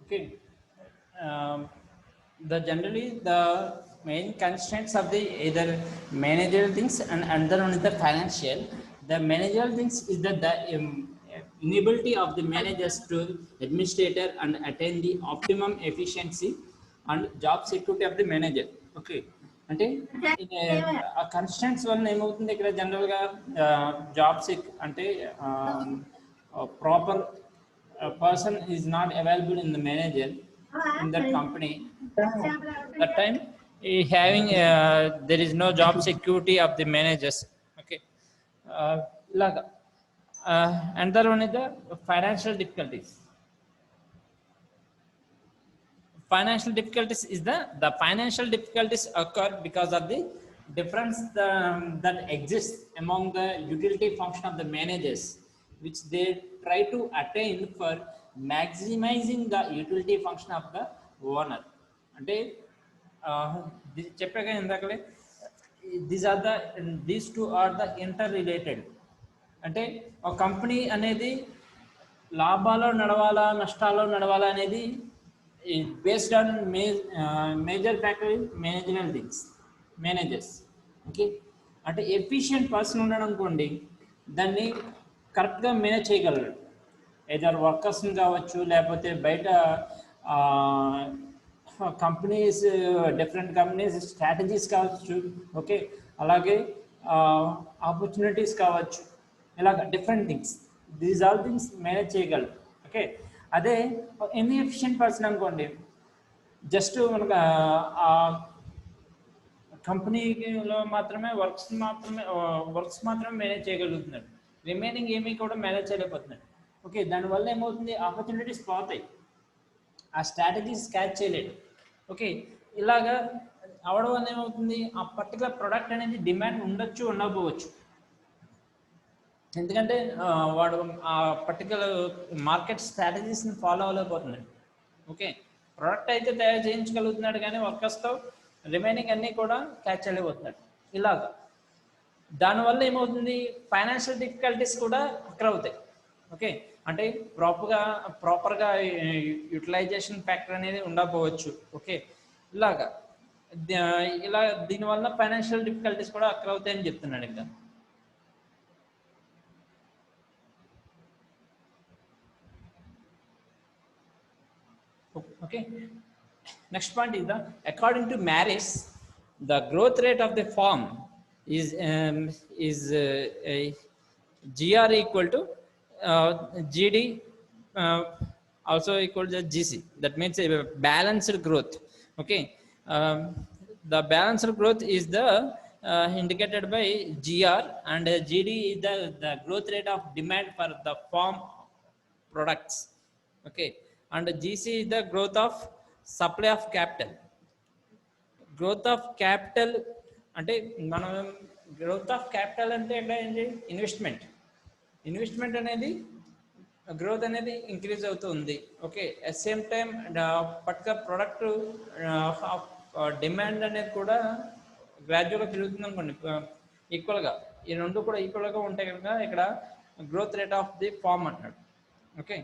Okay. Um, the generally the main constraints of the either managerial things and another one is the financial. The managerial things is that the inability of the managers to administrator and attain the optimum efficiency and job security of the manager. Okay. అంటే ఆ constants వల్ల ఏమవుతుంది ఇక్కడ జనరల్గా job sick అంటే proper person is not available in the manager in that company. That time having there is no job security of the managers. Okay. Like another one is the financial difficulties. Financial difficulties is the financial difficulties occur because of the difference that exists among the utility function of the managers, which they try to attain for maximizing the utility function of the owner. అంటే చెప్పాక ఇందాకలే these two are the interrelated. అంటే ఒక company అనేది లాభాలు నడవాలా నష్టాలు నడవాలా అనేది based on major factor in managerial things, managers. Okay అంటే efficient person ఉండడం అనుకోండి దాన్ని కరెక్ట్గా మేనేజ్ చేయగలరు. ఏదర్ వర్కర్స్ని కావచ్చు, లేకపోతే బయట కంపెనీస్, డిఫరెంట్ కంపెనీస్ స్ట్రాటజీస్ కావచ్చు. ఓకే అలాగే ఆపర్చునిటీస్ కావచ్చు, ఇలాగ different things, these all things manage చేయగలరు. ఓకే అదే ఇన్ఎఫిషియెంట్ పర్సన్ అనుకోండి, జస్ట్ మనకు కంపెనీలో మాత్రమే వర్క్స్ మాత్రమే మేనేజ్ చేయగలుగుతున్నాడు, రిమైనింగ్ ఏమీ కూడా మేనేజ్ చేయలేకపోతున్నాడు. ఓకే దానివల్ల ఏమవుతుంది, ఆపర్చునిటీస్ పోతాయి, ఆ స్ట్రాటజీస్ క్యాచ్ చేయలేడు. ఓకే ఇలాగా అవడం వల్ల ఏమవుతుంది, ఆ పర్టికులర్ ప్రోడక్ట్ అనేది డిమాండ్ ఉండొచ్చు ఉండకపోవచ్చు. ఎందుకంటే వాడు ఆ పర్టికులర్ మార్కెట్ స్ట్రాటజీస్ని ఫాలో అవ్వలేకపోతున్నాడు. ఓకే ప్రోడక్ట్ అయితే తయారు చేయించగలుగుతున్నాడు కానీ వర్కర్స్తో రిమైనింగ్ అన్నీ కూడా క్యాచ్ చేయలేకపోతున్నాడు. ఇలాగ దానివల్ల ఏమవుతుంది, ఫైనాన్షియల్ డిఫికల్టీస్ కూడా అక్కడ అవుతాయి. ఓకే అంటే ప్రాపర్గా యూటిలైజేషన్ ఫ్యాక్టర్ అనేది ఉండకపోవచ్చు. ఓకే ఇలా దీనివల్ల ఫైనాన్షియల్ డిఫికల్టీస్ కూడా అక్కడ అవుతాయని చెప్తున్నాడు ఇంకా. Okay, next point is according to Maris, the growth rate of the firm is GR equal to GD, also equal to GC. That means a balanced growth. Okay, the balanced growth is the indicated by GR, and GD is the growth rate of demand for the firm products. Okay, and GC is the growth of supply of capital. Growth of capital అంటే మనం growth of capital అంటే ఏంటి, investment అనేది growth అనేది increase అవుతుంది. Okay at same time particular product demand అనేది కూడా గ్రాడ్యువల్గా పెరుగుతుంది అనుకోండి, ఈక్వల్గా ఈ రెండు కూడా ఈక్వల్గా ఉంటాయి కనుక ఇక్కడ growth rate of the firm అంటున్నాడు. Okay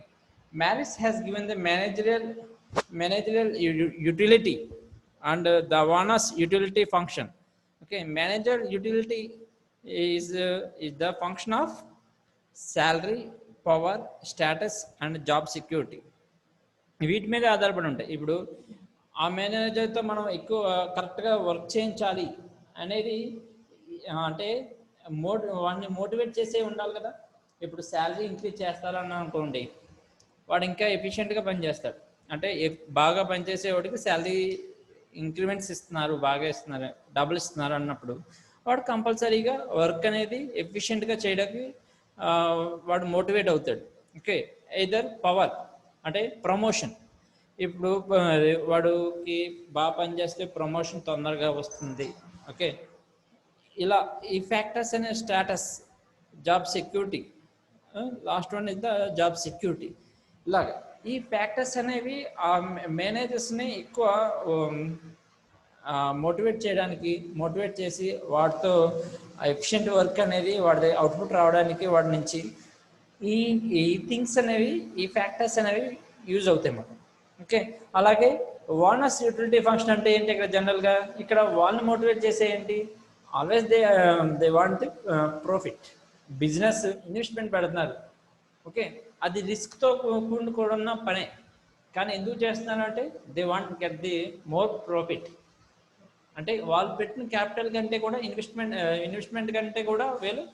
Maris has given the managerial utility and the owner's utility function. Okay, manager utility is the function of salary, power, status and job security. వీటి మీద ఆధారపడి ఉంటాయి. ఇప్పుడు ఆ మేనేజర్తో మనం ఎక్కువ కరెక్ట్గా వర్క్ చేయించాలి అనేది అంటే వాడిని మోటివేట్ చేసే ఉండాలి కదా. ఇప్పుడు శాలరీ ఇంక్రీజ్ చేస్తారని అనుకోండి, వాడు ఇంకా ఎఫిషియెంట్గా పనిచేస్తాడు. అంటే బాగా పనిచేసేవాడికి శాలరీ ఇంక్రిమెంట్స్ ఇస్తున్నారు, బాగా ఇస్తున్నారు, డబుల్ ఇస్తున్నారు అన్నప్పుడు వాడు కంపల్సరీగా వర్క్ అనేది ఎఫిషియెంట్గా చేయడానికి వాడు మోటివేట్ అవుతాడు. ఓకే ఎయిదర్ పవర్ అంటే ప్రమోషన్, ఇప్పుడు వాడికి బాగా పనిచేస్తే ప్రమోషన్ తొందరగా వస్తుంది. ఓకే ఇలా ఈ ఫ్యాక్టర్స్ అనే status, job security, last one is the job security. ఇలాగ ఈ ఫ్యాక్టర్స్ అనేవి ఆ మేనేజర్స్ని ఎక్కువ మోటివేట్ చేసి వాటితో ఎఫిషియెంట్ వర్క్ అనేది వాడి అవుట్పుట్ రావడానికి వాడి నుంచి ఈ థింగ్స్ అనేవి, ఈ ఫ్యాక్టర్స్ అనేవి యూజ్ అవుతాయి మనకు. ఓకే, అలాగే ఓనర్స్ యూటిలిటీ ఫంక్షన్ అంటే ఏంటి? ఇక్కడ జనరల్గా ఇక్కడ వాళ్ళని మోటివేట్ చేసే ఏంటి? Always they want the profit. Business investment పెడుతున్నారు, ఓకే, అది రిస్క్తో కూడుకున్న పనే, కానీ ఎందుకు చేస్తున్నారు అంటే they want get the more profit. అంటే వాళ్ళు పెట్టిన క్యాపిటల్ కంటే కూడా ఇన్వెస్ట్మెంట్ కంటే కూడా వీళ్ళు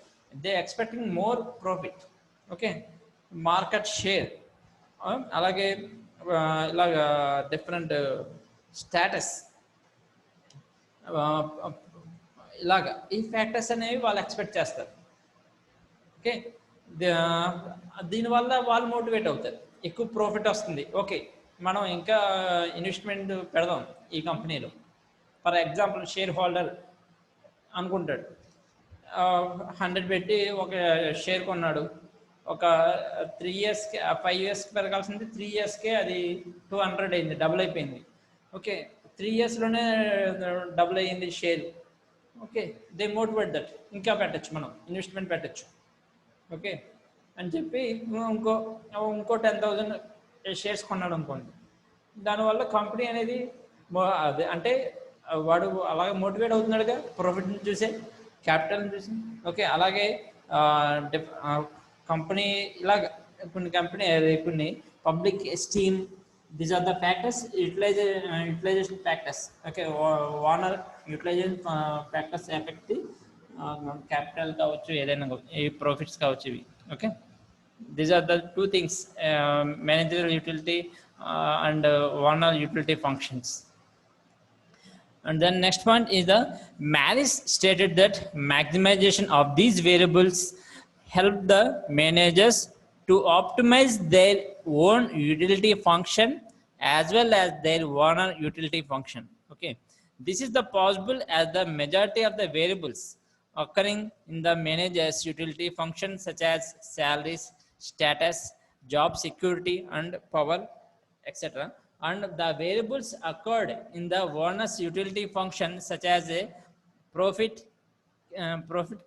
they expecting more profit. Okay, market share, అలాగే ఇలాగ డిఫరెంట్ స్టేటస్, ఇలాగ ఈ ఫ్యాక్టర్స్ అనేవి వాళ్ళు ఎక్స్పెక్ట్ చేస్తారు. ఓకే, దీనివల్ల వాళ్ళు మోటివేట్ అవుతారు, ఎక్కువ ప్రాఫిట్ వస్తుంది, ఓకే మనం ఇంకా ఇన్వెస్ట్మెంట్ పెడదాం ఈ కంపెనీలో. ఫర్ ఎగ్జాంపుల్ షేర్ హోల్డర్ అనుకుంటాడు, 100 పెట్టి ఒక షేర్ కొన్నాడు, ఒక 3 ఇయర్స్కి 5 ఇయర్స్కి పెరగాల్సింది 3 ఇయర్స్కే అది 200 అయింది, డబుల్ అయిపోయింది. ఓకే, 3 ఇయర్స్లోనే డబుల్ అయ్యింది share. Okay, they motivate that, ఇంకా పెట్టచ్చు, మనం ఇన్వెస్ట్మెంట్ పెట్టచ్చు, ఓకే అని చెప్పి ఇంకో 10,000 షేర్స్ కొన్నాడు అనుకోండి. దానివల్ల కంపెనీ అనేది అదే అంటే వాడు అలాగే మోటివేట్ అవుతున్నాడుగా, ప్రాఫిట్ని చూసే, క్యాపిటల్ని చూసి. ఓకే, అలాగే కంపెనీ ఇలాగ కొన్ని public esteem, these are the factors, utilization factors. Okay, owner utilization factors effect the capital కావచ్చు, ఏదైనా ఈ ప్రాఫిట్స్ కావచ్చు ఇవి. Okay, these are the two things, managerial utility and owner utility functions. And then next point is the Maris stated that maximization of these variables help the managers to optimize their own utility function as well as their owner utility function. Okay, this is the possible as the majority of the variables occurring in the manager's utility function such as salaries, status, job security and power, etc., and the variables occurred in the owner's utility function such as a profit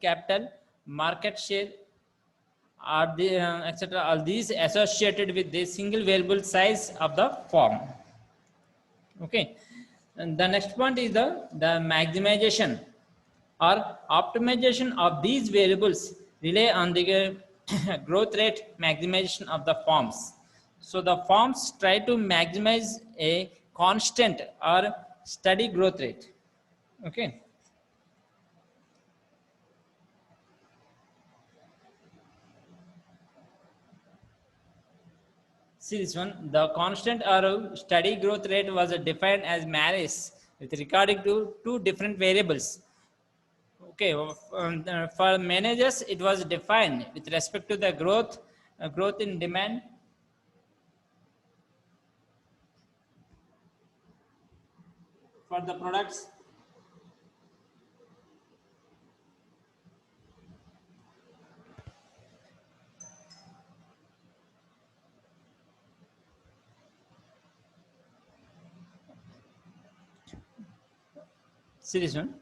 capital, market share, are the etc., all these associated with the single variable size of the firm. Okay, and the next point is the maximization or optimization of these variables rely on the growth rate maximization of the firms. So the firms try to maximize a constant or steady growth rate. Okay, see this one, the constant or steady growth rate was defined as Maris with regarding to two different variables. Okay, for managers it was defined with respect to the growth in demand for the products, see this one,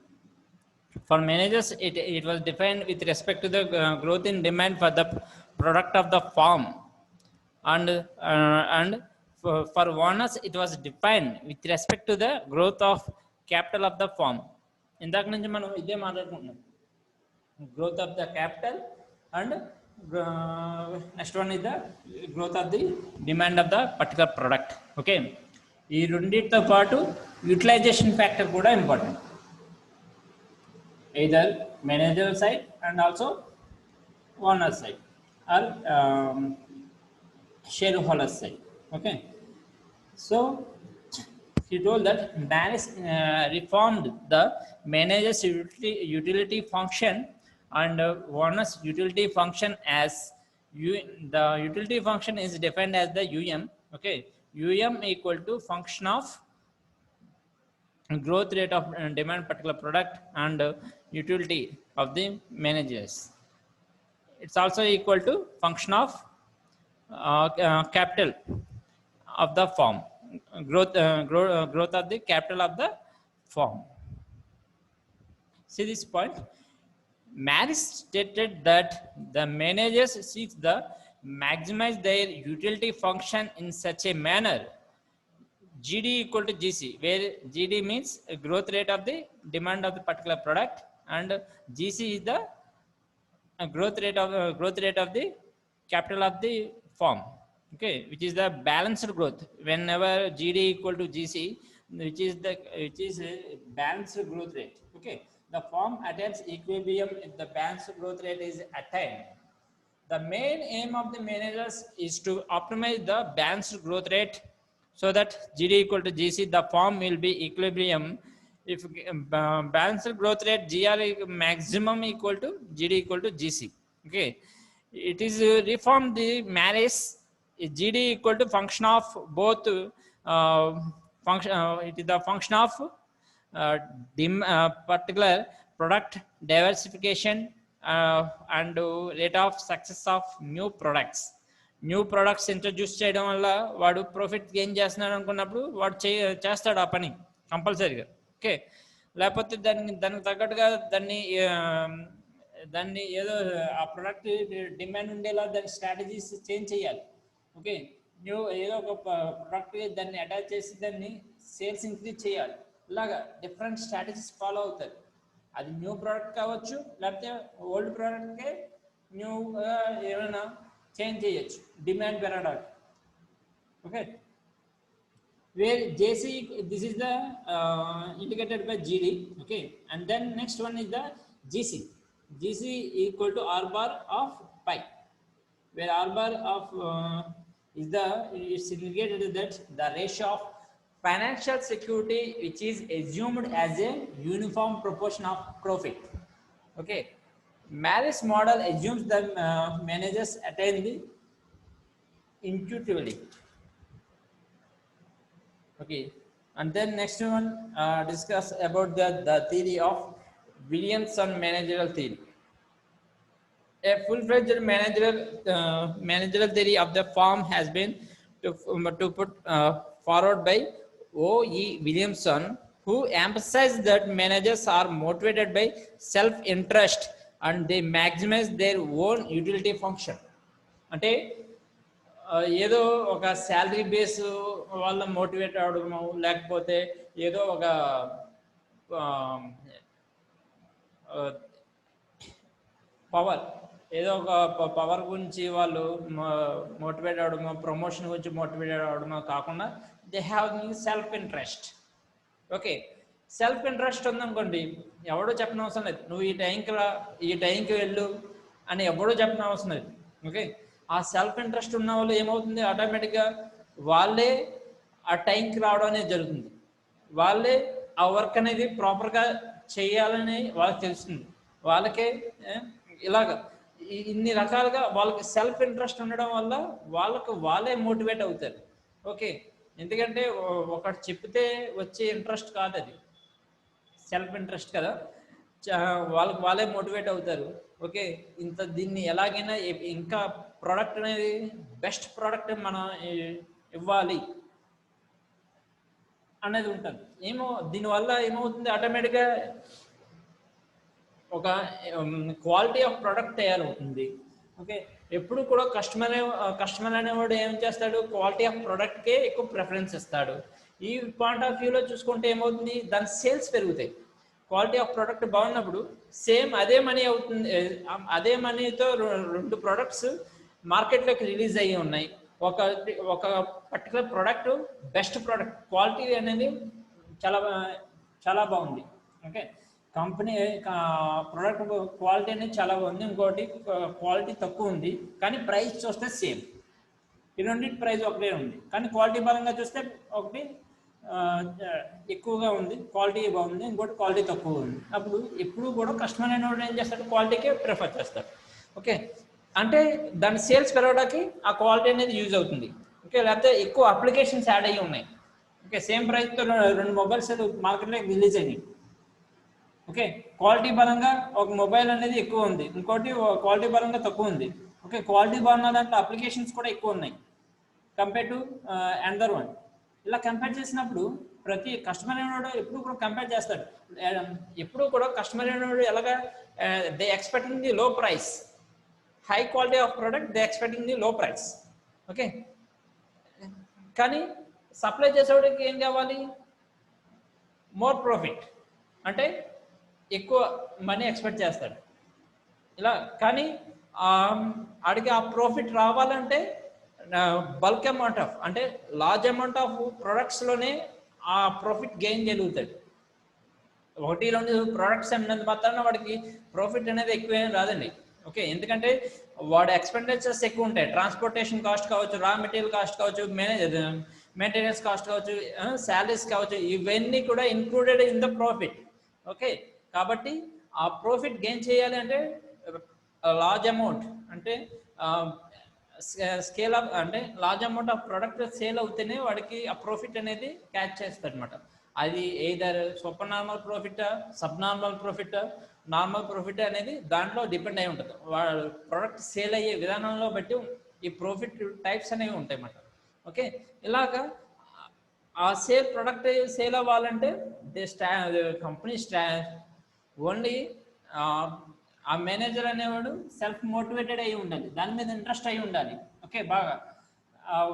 for managers it was defined with respect to the growth in demand for the product of the firm, and for owners it was defined with respect to the growth of capital of the firm. ఇందాక నుంచి మనం ఇదే మాట్లాడుకుంటున్నాం, growth of the capital and next one is the growth of the demand of the particular product. Okay, ఈ రెండింటితో పాటు utilization factor కూడా important, either manager side and also owner side or shareholder side. Okay, so he told that Maris reformed the manager's utility function and owner's utility function as the utility function is defined as the UM. Okay, UM equal to function of growth rate of demand particular product and utility of the managers. It's also equal to function of capital of the firm, growth of the capital of the firm. See this point, Maris stated that the managers seek the maximize their utility function in such a manner GD equal to GC, where GD means growth rate of the demand of the particular product, and GC is the growth rate of the capital of the firm. Okay, which is the balanced growth. Whenever GD equal to GC, which is a balanced growth rate. Okay, the firm attains equilibrium if the balanced growth rate is attained. The main aim of the managers is to optimize the balanced growth rate so that GD equal to GC, the firm will be equilibrium if balanced growth rate GR maximum equal to GD equal to GC. Okay, it is reform the marriage GD equal to function of both it is the function of particular product diversification and rate of success of new products introduce చేయడం వల్ల వాడు profit gain చేస్తున్నాడు అనుకున్నప్పుడు వాడు చేస్తాడు ఆ పని కంపల్సరీగా. ఓకే, లేకపోతే దానికి తగ్గట్టుగా దాన్ని ఏదో ఆ ప్రొడక్ట్ డిమాండ్ ఉండేలా దాని స్ట్రాటజీస్ చేంజ్ చేయాలి. ఓకే, ఏదో ఒక ప్రొడక్ట్ దాన్ని అటాచ్ చేసి దాన్ని సేల్స్ ఇంక్రీజ్ చేయాలి. ఇలాగా డిఫరెంట్ స్ట్రాటజీస్ ఫాలో అవుతారు. అది న్యూ ప్రోడక్ట్ కావచ్చు, లేకపోతే ఓల్డ్ ప్రోడక్ట్కే న్యూగా ఏమైనా చేంజ్ చేయొచ్చు డిమాండ్ పెరగడానికి. Okay, where JC, this is the indicated by GD. Okay, and then next one is the GC equal to R bar of pi, where R bar of it's indicated that the ratio of financial security which is assumed as a uniform proportion of profit. Okay, Malus model assumes the managers attain the intuitively. Okay, and then next one discuss about the theory of Williamson managerial theory. A full-fledged managerial theory of the firm has been to put forward by O.E. Williamson, who emphasized that managers are motivated by self-interest and they maximize their own utility function. అంటే ఏదో ఒక salary base వల్ల motivate అవడము, లేకపోతే ఏదో ఒక power గురించి వాళ్ళు motivate అవడమో, promotion గురించి మోటివేట్ అవడమో కాకుండా they have self interest. Okay, self interest ఉందనుకోండి, ఎవడో చెప్పిన అవసరం లేదు, నువ్వు ఈ టైంకి వెళ్ళు అని ఎవడో చెప్పిన అవసరం లేదు. ఓకే, ఆ సెల్ఫ్ ఇంట్రెస్ట్ ఉన్న వాళ్ళు ఏమవుతుంది, ఆటోమేటిక్గా వాళ్ళే ఆ టైంకి రావడం అనేది జరుగుతుంది. వాళ్ళే ఆ వర్క్ అనేది ప్రాపర్గా చేయాలని వాళ్ళకి తెలుస్తుంది. వాళ్ళకే ఇలాగ ఇన్ని రకాలుగా వాళ్ళకి సెల్ఫ్ ఇంట్రెస్ట్ ఉండడం వల్ల వాళ్ళే మోటివేట్ అవుతారు. ఓకే, ఎందుకంటే ఒకటి చెప్తే వచ్చే ఇంట్రెస్ట్ కాదు, అది సెల్ఫ్ ఇంట్రెస్ట్ కదా, వాళ్ళే మోటివేట్ అవుతారు. ఓకే, దీన్ని ఎలాగైనా ఇంకా ప్రోడక్ట్ అనేది బెస్ట్ ప్రోడక్ట్ మనం ఇవ్వాలి అనేది ఉంటుంది. దీనివల్ల ఏమవుతుంది, ఆటోమేటిక్గా ఒక క్వాలిటీ ఆఫ్ ప్రోడక్ట్ తయారవుతుంది. ఓకే, ఎప్పుడు కూడా కస్టమర్ అనేవాడు ఏం చేస్తాడు, క్వాలిటీ ఆఫ్ ప్రోడక్ట్కే ఎక్కువ ప్రిఫరెన్స్ ఇస్తాడు. ఈ పాయింట్ ఆఫ్ వ్యూలో చూసుకుంటే ఏమవుతుంది, దాని సేల్స్ పెరుగుతాయి. క్వాలిటీ ఆఫ్ ప్రోడక్ట్ బాగున్నప్పుడు సేమ్ అదే మనీ అవుతుంది, అదే మనీతో 2 ప్రోడక్ట్స్ మార్కెట్లోకి రిలీజ్ అయ్యి ఉన్నాయి. ఒక particular product best product, quality అనేది చాలా బాగుంది. ఓకే, కంపెనీ ప్రోడక్ట్ క్వాలిటీ అనేది చాలా బాగుంది, ఇంకోటి క్వాలిటీ తక్కువ ఉంది కానీ ప్రైస్ చూస్తే సేమ్. ఈ రెండింటి ప్రైస్ ఒకటే ఉంది కానీ క్వాలిటీ పరంగా చూస్తే ఒకటి ఎక్కువగా ఉంది, క్వాలిటీ బాగుంది, ఇంకోటి క్వాలిటీ తక్కువ ఉంది. అప్పుడు ఎప్పుడు కూడా కస్టమర్ అనేవాడు ఏం చేస్తాడు, క్వాలిటీకే ప్రిఫర్ చేస్తాడు. ఓకే, అంటే దాని సేల్స్ పెరగడానికి ఆ క్వాలిటీ అనేది యూజ్ అవుతుంది. ఓకే, లేకపోతే ఎక్కువ అప్లికేషన్స్ యాడ్ అయ్యి ఉన్నాయి. ఓకే, సేమ్ ప్రైస్తో 2 మొబైల్స్ మార్కెట్లోకి రిలీజ్ అయినాయి. ఓకే, క్వాలిటీ పరంగా ఒక మొబైల్ అనేది ఎక్కువ ఉంది, ఇంకోటి క్వాలిటీ పరంగా తక్కువ ఉంది. ఓకే, క్వాలిటీ బాగున్న దాంట్లో అప్లికేషన్స్ కూడా ఎక్కువ ఉన్నాయి కంపేర్ టు అనదర్ వన్. ఇలా కంపేర్ చేసినప్పుడు ప్రతి కస్టమర్ అనేవాడు ఎప్పుడు కూడా కంపేర్ చేస్తాడు. ఎప్పుడు కూడా కస్టమర్ అనేవాడు ఎలాగా, దే ఎక్స్పెక్టింగ్ ది లో price, high quality of product, they expecting the లో ప్రైస్. ఓకే, కానీ సప్లై చేసేవాడికి ఏం కావాలి? మోర్ ప్రాఫిట్, అంటే ఎక్కువ మనీ ఎక్స్పెక్ట్ చేస్తాడు ఇలా. కానీ ఆడికి ఆ ప్రాఫిట్ రావాలంటే బల్క్ అమౌంట్ ఆఫ్, అంటే లార్జ్ అమౌంట్ ఆఫ్ ప్రొడక్ట్స్లోనే ఆ ప్రాఫిట్ గెయిన్ చేయగలుగుతాడు. 1-2 ప్రోడక్ట్స్ అమ్మినంత మాత్రాన వాడికి ప్రాఫిట్ అనేది ఎక్కువ ఏం రాదండి. ఓకే, ఎందుకంటే వాడు ఎక్స్పెండిచర్స్ ఎక్కువ ఉంటాయి. ట్రాన్స్పోర్టేషన్ కాస్ట్ కావచ్చు, రా మెటీరియల్ కాస్ట్ కావచ్చు, మెయింటెనెన్స్ కాస్ట్ కావచ్చు, శాలరీస్ కావచ్చు, ఇవన్నీ కూడా included in the profit. Okay, కాబట్టి ఆ ప్రాఫిట్ గెయిన్ చేయాలి అంటే లార్జ్ అమౌంట్, అంటే స్కేల్ అప్, అంటే large amount of product sale అవుతేనే వాడికి ఆ ప్రాఫిట్ అనేది క్యాచ్ చేస్తాడు అనమాట. అది either super normal profit, sub normal profit, normal profit అనేది దాంట్లో డిపెండ్ అయి ఉంటుంది. వాడు ప్రోడక్ట్ సేల్ అయ్యే విధానంలో బట్టి ఈ ప్రాఫిట్ టైప్స్ అనేవి ఉంటాయి అన్నమాట. ఓకే, ఇలాగా ఆ ప్రోడక్ట్ సేల్ అవ్వాలంటే కంపెనీ ఓన్లీ ఆ మేనేజర్ అనేవాడు సెల్ఫ్ మోటివేటెడ్ అయి ఉండాలి, దాని మీద ఇంట్రెస్ట్ అయి ఉండాలి. ఓకే, బాగా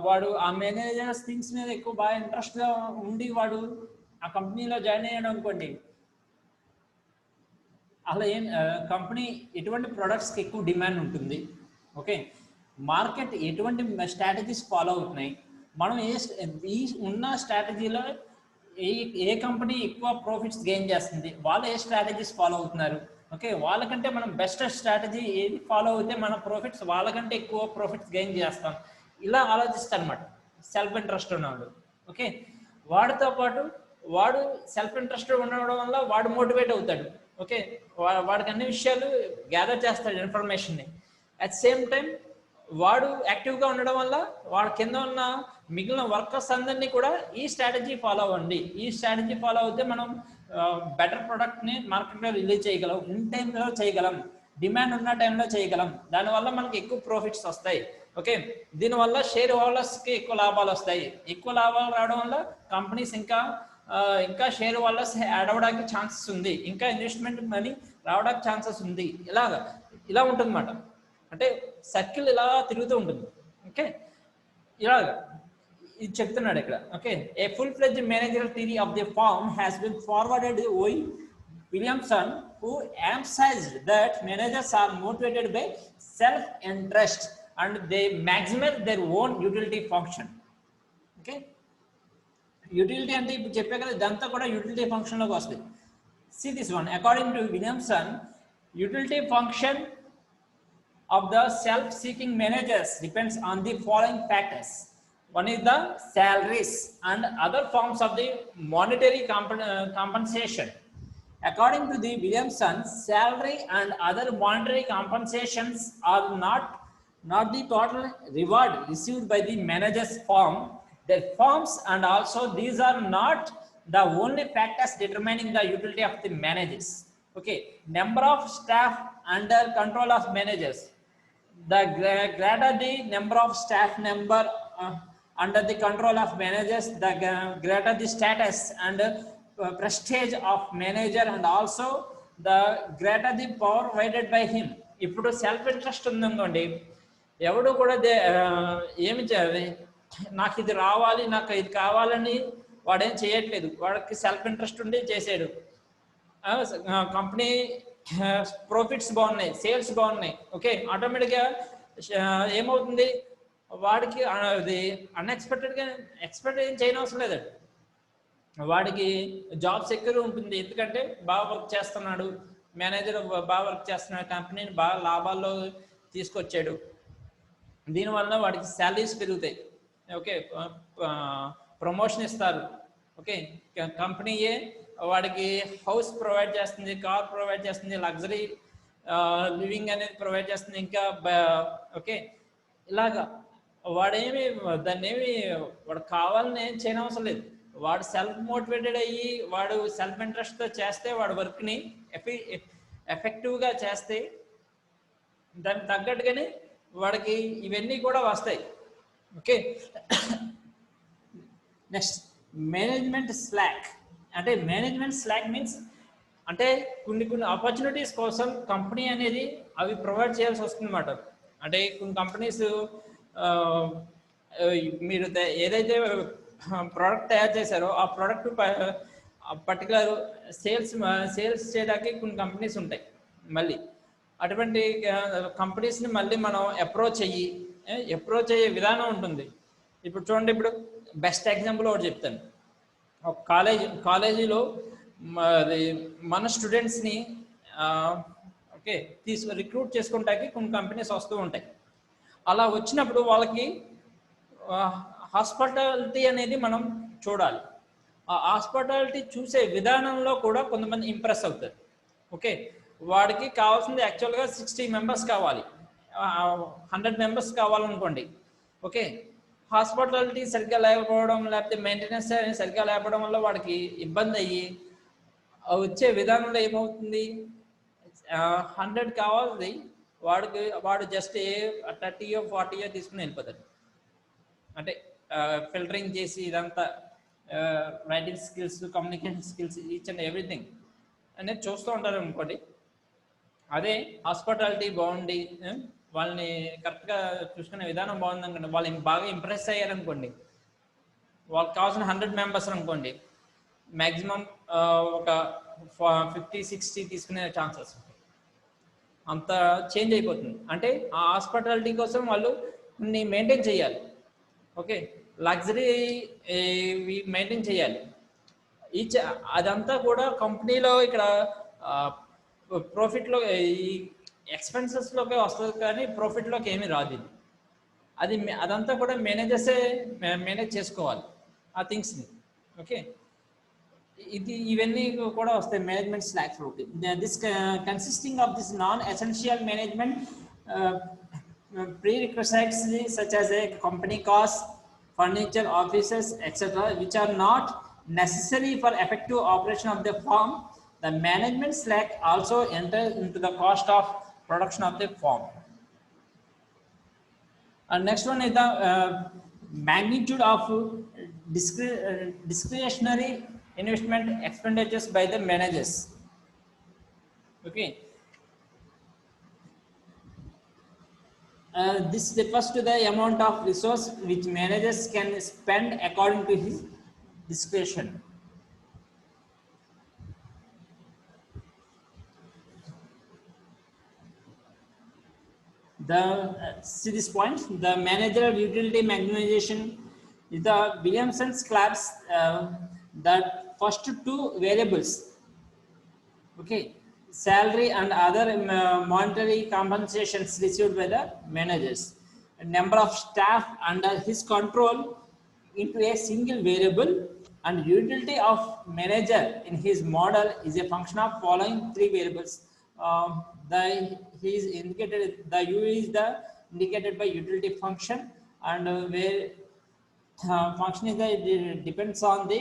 వాడు ఆ మేనేజర్స్ థింగ్స్ మీద ఎక్కువ బాగా ఇంట్రెస్ట్గా ఉండి వాడు ఆ కంపెనీలో జాయిన్ అయ్యాడు అనుకోండి, అలా ఏం కంపెనీ ఎటువంటి ప్రొడక్ట్స్కి ఎక్కువ డిమాండ్ ఉంటుంది. ఓకే, మార్కెట్ ఎటువంటి స్ట్రాటజీస్ ఫాలో అవుతున్నాయి, మనం ఈ ఉన్న స్ట్రాటజీలో ఏ కంపెనీ ఎక్కువ ప్రాఫిట్స్ గెయిన్ చేస్తుంది, వాళ్ళు ఏ స్ట్రాటజీస్ ఫాలో అవుతున్నారు. ఓకే, వాళ్ళకంటే మనం బెస్ట్ స్ట్రాటజీ ఏది ఫాలో అయితే మన ప్రాఫిట్స్ వాళ్ళకంటే ఎక్కువ ప్రాఫిట్స్ గెయిన్ చేస్తాం, ఇలా ఆలోచిస్తారు అనమాట సెల్ఫ్ ఇంట్రెస్ట్ ఉన్నవాడు. ఓకే, వాడితో పాటు వాడు సెల్ఫ్ ఇంట్రెస్ట్ ఉండడం వల్ల వాడు మోటివేట్ అవుతాడు. ఓకే, వాడికి అన్ని విషయాలు గ్యాదర్ చేస్తాడు ఇన్ఫర్మేషన్ని. అట్ సేమ్ టైం వాడు యాక్టివ్గా ఉండడం వల్ల వాడి కింద ఉన్న మిగిలిన వర్కర్స్ అందరినీ కూడా ఈ స్ట్రాటజీ ఫాలో అవ్వండి, ఈ స్ట్రాటజీ ఫాలో అవుతే మనం బెటర్ ప్రోడక్ట్ని మార్కెట్లో రిలీజ్ చేయగలం, ఇన్ టైంలో చేయగలం, డిమాండ్ ఉన్న టైంలో చేయగలం, దానివల్ల మనకి ఎక్కువ ప్రాఫిట్స్ వస్తాయి. ఓకే, దీనివల్ల షేర్ హోల్డర్స్కి ఎక్కువ లాభాలు వస్తాయి. ఎక్కువ లాభాలు రావడం వల్ల కంపెనీస్ ఇంకా షేర్ హోల్డర్స్ యాడ్ అవ్వడానికి ఛాన్సెస్ ఉంది, ఇంకా ఇన్వెస్ట్మెంట్ మనీ రావడానికి ఛాన్సెస్ ఉంది. ఇలా ఉంటుంది అన్నమాట. అంటే సర్కిల్ ఇలా తిరుగుతూ ఉంటుంది. ఓకే, ఇలాగ ఇది చెప్తున్నాడు ఇక్కడ. Okay, a full fledged managerial theory of the firm has been forwarded ఓ Williamson, who emphasized that managers are motivated by self-interest and they maximize their own utility function. Okay, utility అంటే ఇప్పుడు చెప్పే కదా, ఇదంతా కూడా యూటిలిటీ ఫంక్షన్లోకి వస్తుంది. See this one. According to Williamson, utility function of the self-seeking managers depends on the following factors. One is the salaries and other forms of the monetary compensation. According to the Williamson, salary and other monetary compensations are not the total reward received by the manager's firm. Their firms, and also these are not the only factors determining the utility of the managers. Okay, number of staff under control of managers. The greater the number of staff member under the control of managers, the greater the status and prestige of manager, and also the greater the power provided by him. ఇప్పుడు self interest ఉందనుకోండి, ఎవడు కూడా ఏమి చేయాలి, నాకు ఇది రావాలి, నాకు ఇది కావాలని వాడేం చేయట్లేదు. వాడికి సెల్ఫ్ ఇంట్రెస్ట్ ఉండి చేసాడు. కంపెనీ ప్రాఫిట్స్ బాగున్నాయి, సేల్స్ బాగున్నాయి. ఓకే, ఆటోమేటిక్గా ఏమవుతుంది, వాడికి అది అన్ఎక్స్పెక్టెడ్గా ఎక్స్పెక్ట్ ఏం చేయనవసరం లేదు. వాడికి జాబ్ సెక్యూర్ ఉంటుంది, ఎందుకంటే బాగా వర్క్ చేస్తున్నాడు, మేనేజర్ బాగా వర్క్ చేస్తున్నాడు, కంపెనీని బాగా లాభాల్లో తీసుకొచ్చాడు, దీనివల్ల వాడికి శాలరీస్ పెరుగుతాయి. ఓకే, ప్రమోషన్ ఇస్తారు. ఓకే, కంపెనీయే వాడికి హౌస్ ప్రొవైడ్ చేస్తుంది, కార్ ప్రొవైడ్ చేస్తుంది, లగ్జరీ లివింగ్ అనేది ప్రొవైడ్ చేస్తుంది. ఇంకా ఓకే, ఇలాగా వాడేమి వాడు కావాలని ఏం చేయనవసరం లేదు. వాడు సెల్ఫ్ మోటివేటెడ్ అయ్యి వాడు సెల్ఫ్ ఇంట్రెస్ట్తో చేస్తే, వాడు వర్క్ని ఎఫెక్టివ్గా చేస్తే దానికి తగ్గట్టుగానే వాడికి ఇవన్నీ కూడా వస్తాయి. Okay, next management slack. అంటే మేనేజ్మెంట్ స్లాక్ మీన్స్ అంటే కొన్ని ఆపర్చునిటీస్ కోసం కంపెనీ అనేది అవి ప్రొవైడ్ చేయాల్సి వస్తుంది అన్నమాట. అంటే కొన్ని కంపెనీస్ మీరు ఏదైతే ప్రోడక్ట్ తయారు చేశారో ఆ ప్రోడక్ట్ పర్టికులర్ సేల్స్ చేయడానికి కొన్ని కంపెనీస్ ఉంటాయి. మళ్ళీ అటువంటి కంపెనీస్ని మళ్ళీ మనం అప్రోచ్ అయ్యే విధానం ఉంటుంది. ఇప్పుడు చూడండి, ఇప్పుడు బెస్ట్ ఎగ్జాంపుల్ ఒకటి చెప్తాను. ఒక కాలేజీలో మన స్టూడెంట్స్ని ఓకే రిక్రూట్ చేసుకుంటానికి కొన్ని కంపెనీస్ వస్తూ ఉంటాయి. అలా వచ్చినప్పుడు వాళ్ళకి హాస్పిటాలిటీ అనేది మనం చూడాలి. ఆ హాస్పిటాలిటీ చూసే విధానంలో కూడా కొంతమంది ఇంప్రెస్ అవుతారు. ఓకే, వాడికి కావాల్సింది యాక్చువల్గా 60 మెంబర్స్ కావాలి, 100 మెంబర్స్ కావాలనుకోండి. ఓకే, హాస్పిటాలిటీ సరిగ్గా లేకపోవడం లేకపోతే మెయింటెనెన్స్ సరిగ్గా లేకపోవడం వల్ల వాడికి ఇబ్బంది అయ్యి వచ్చే విధానంలో ఏమవుతుంది, 100 కావాలి వాడు జస్ట్ 30 or 40 తీసుకుని వెళ్ళిపోతాడు. అంటే ఫిల్టరింగ్ చేసి ఇదంతా writing skills, communication skills, each and everything అనేది చూస్తూ ఉంటారు అనుకోండి. అదే హాస్పిటాలిటీ బాగుండి వాళ్ళని కరెక్ట్గా చూసుకునే విధానం బాగుంది అనుకోండి, వాళ్ళని బాగా ఇంప్రెస్ అయ్యారనుకోండి, వాళ్ళకి కావాల్సిన 100 మెంబర్స్ అనుకోండి, మ్యాక్సిమం ఒక 50-60 తీసుకునే ఛాన్సెస్ అంత చేంజ్ అయిపోతుంది. అంటే ఆ హాస్పిటాలిటీ కోసం వాళ్ళు కొన్ని మెయింటైన్ చేయాలి. ఓకే, లగ్జరీ మెయింటైన్ చేయాలి. అదంతా కూడా కంపెనీలో ఇక్కడ ప్రాఫిట్లో ఈ ఎక్స్పెన్సెస్లోకి వస్తుంది, కానీ ప్రాఫిట్లోకి ఏమీ రాదు. అదంతా కూడా మేనేజర్సే మేనేజ్ చేసుకోవాలి ఆ థింగ్స్ని. ఓకే, ఇవన్నీ కూడా వస్తాయి management slacks. This consisting of this non essential management prerequisites such as a company cost, furniture, offices, etc., which are not necessary for effective operation of the firm. The management slack also enters into the cost of production of the firm. And next one is the magnitude of discretionary investment expenditures by the managers. Okay, this refers to the amount of resource which managers can spend according to his discretion. See this point, the managerial utility maximization is the Williamson's class, the first two variables. Okay, salary and other monetary compensations received by the managers, a number of staff under his control into a single variable, and utility of manager in his model is a function of following three variables. The U is the indicated by utility function, and where function is it depends on the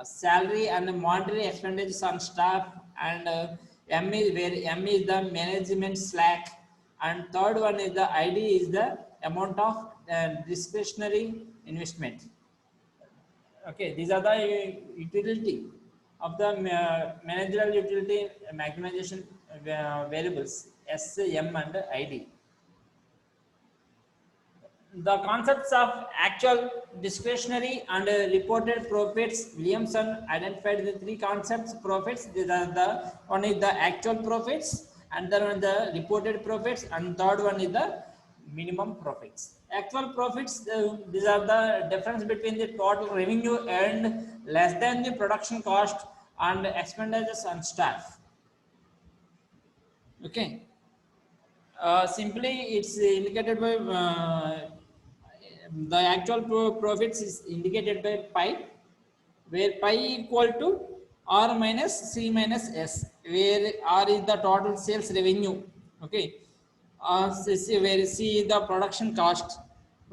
salary and monetary expenditures on staff, and M is the management slack, and third one is the ID is the amount of discretionary investment. Okay, these are the utility of the managerial utility maximization variables S, M, and ID. The concepts of actual, discretionary, and reported profits. Williamson identified the three concepts profits. These are the one is the actual profits, and then one the reported profits, and third one is the minimum profits. Actual profits, these are the difference between the total revenue earned less than the production cost and expenditures on staff. Okay, simply it's indicated by the actual profits is indicated by pi, where pi equal to R minus C minus S, where R is the total sales revenue. Okay, where C is the production cost.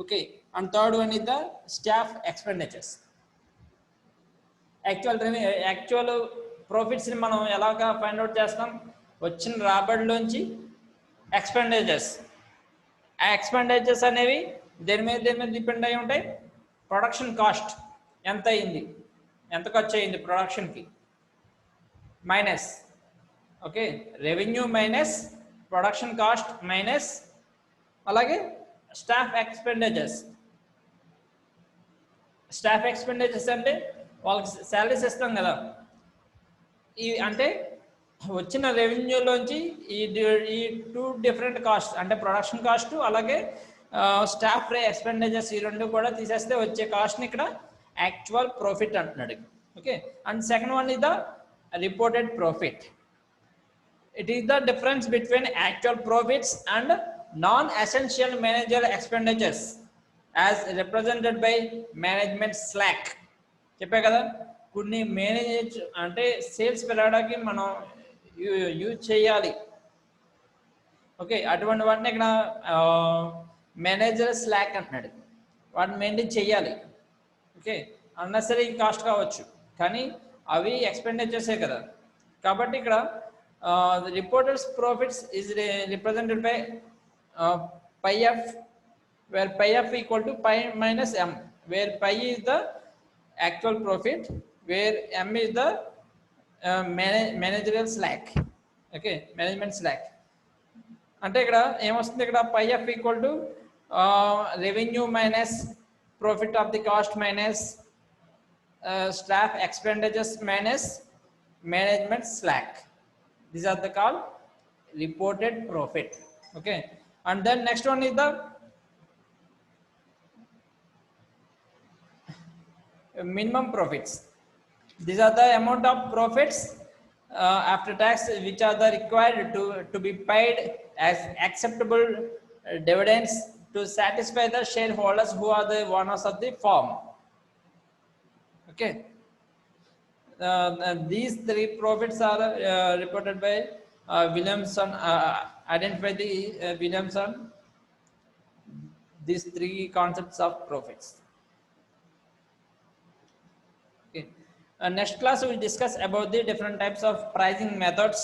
Okay, and third one is the staff expenditures. Actual ప్రాఫిట్స్ని మనం ఎలాగా find out చేస్తాం, వచ్చిన రాబడిలోంచి expenditures. ఆ expenditures అనేవి దేని మీద depend అయి ఉంటాయి, ప్రొడక్షన్ కాస్ట్ ఎంత అయింది, ఎంత ఖర్చు అయింది ప్రొడక్షన్కి, minus okay revenue minus production cost minus అలాగే స్టాఫ్ ఎక్స్పెండిచర్స్. స్టాఫ్ ఎక్స్పెండిచర్స్ అంటే వాళ్ళకి శాలరీస్ ఇస్తాం కదా, ఈ అంటే వచ్చిన రెవెన్యూలోంచి ఈ టూ డిఫరెంట్ కాస్ట్ అంటే ప్రొడక్షన్ కాస్ట్ అలాగే స్టాఫ్ ఎక్స్పెండిచర్స్ ఈ రెండు కూడా తీసేస్తే వచ్చే కాస్ట్ని ఇక్కడ యాక్చువల్ ప్రాఫిట్ అంటున్నాడు. Okay, and second one is the reported profit. It is the difference between actual profits and non-essential managerial expenditures as represented by management slack. చెప్పే కదా కొన్ని మేనేజ్ అంటే సేల్స్ పెరగడానికి మనం యూజ్ చేయాలి. ఓకే, అటువంటి వాటిని ఇక్కడ మేనేజర్ స్లాక్ అంటున్నాడు, వాటిని మెయింటైన్ చేయాలి. ఓకే, అన్నెసరీ కాస్ట్ కావచ్చు కానీ అవి ఎక్స్పెండిచర్సే కదా. కాబట్టి ఇక్కడ the reporters profits is represented by pi f, where pi f equal to pi minus m, where pi is the actual profit, where m is the managerial slack. Okay, management slack అంటే ఇక్కడ ఏమొస్తుంది, ఇక్కడ pi f equal to revenue minus profit of the cost minus staff expenditures minus management slack. These are the called reported profit. Okay, and then next one is the minimum profits. These are the amount of profits after tax which are the required to be paid as acceptable dividends to satisfy the shareholders who are the owners of the firm. Okay, these three profits are reported by Williamson, identify the Williamson, these three concepts of profits. Okay, next class we will discuss about the different types of pricing methods.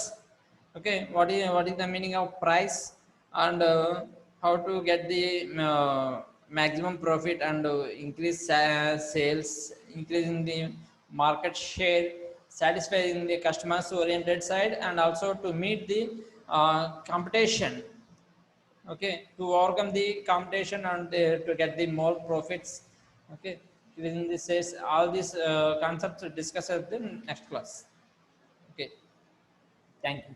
Okay, what is the meaning of price and how to get the maximum profit and increase sales, increasing the market share, satisfying the customers oriented side, and also to meet the competition. Okay, to overcome the competition and to get the more profits. Okay, within this says all these concepts discussed in the next class. Okay, thank you.